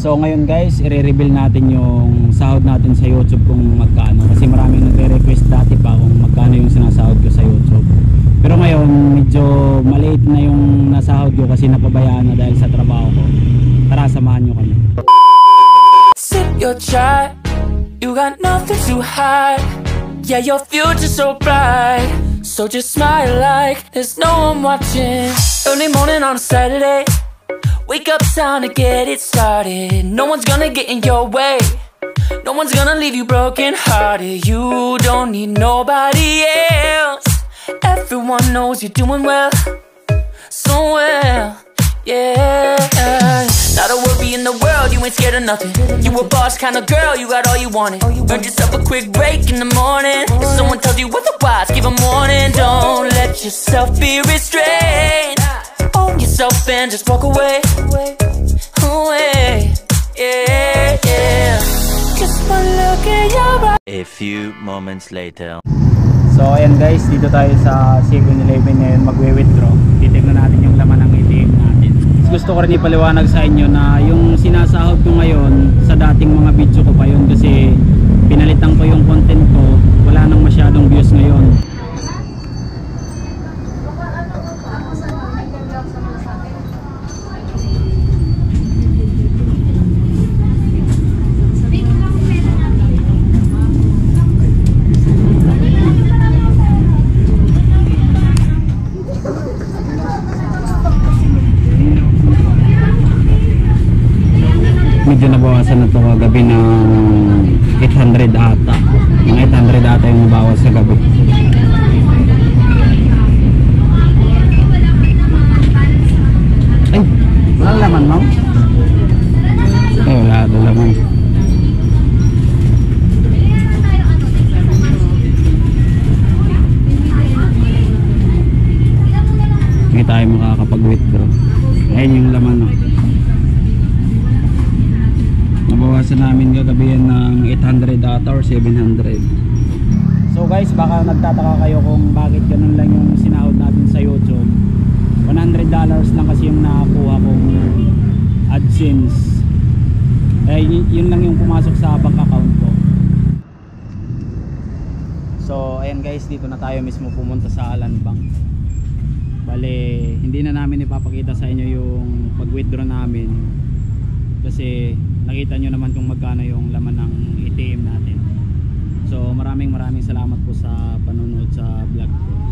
So ngayon guys, i-reveal natin yung sahod natin sa YouTube kung magkano. Kasi maraming nagre-request dati pa kung magkano yung sinasahod ko sa YouTube. Pero ngayon, medyo maliit na yung nasahod ko kasi napabayaan na dahil sa trabaho ko. Tara, samahan nyo kami. Sip your chai, you got nothing to hide. Yeah, your future's so bright, so just smile like there's no one watching. Early morning on a Saturday, wake up, time to get it started. No one's gonna get in your way, no one's gonna leave you broken hearted. You don't need nobody else, everyone knows you're doing well, so well, yeah. Not a worry in the world, you ain't scared of nothing. You a boss kind of girl, you got all you wanted. Earned yourself a quick break in the morning. If someone tells you otherwise, give a warning. Don't let yourself be restrained. Own yourself and just walk away. Away, yeah, yeah. Just one look in your eyes. A few moments later. So ayan guys, dito tayo sa 7-Eleven ngayon magwe-withdraw. Titignan natin yung laman ng ATM natin. Gusto ko rin ipaliwanag sa inyo na yung sinasahod ko ngayon sa dating mga video ko pa yun kasi pinalitan ko yung content ko, wala nang masyadong views ngayon. Medyo nabawasan na ito kagabi ng 800 ata. Yung 800 ata yung nabawas sa gabi. Ay, walang laman, ma'am? Ay, wala na laman. Hindi tayo makakapag-withdraw. Ayun yung laman, no? Nabawasan namin kagabi yan ng 800 ata or 700. So guys, baka nagtataka kayo kung bakit ganun lang yung sinahod natin sa YouTube. $100 lang kasi yung nakakuha kong AdSense. Eh, yun lang yung pumasok sa bank account ko. So ayan guys, dito na tayo mismo pumunta sa Alan Bank. Bale, hindi na namin ipapakita sa inyo yung pag-withdraw namin kasi nakita nyo naman kung magkano yung laman ng ATM natin. So maraming salamat po sa panonood sa vlog ko.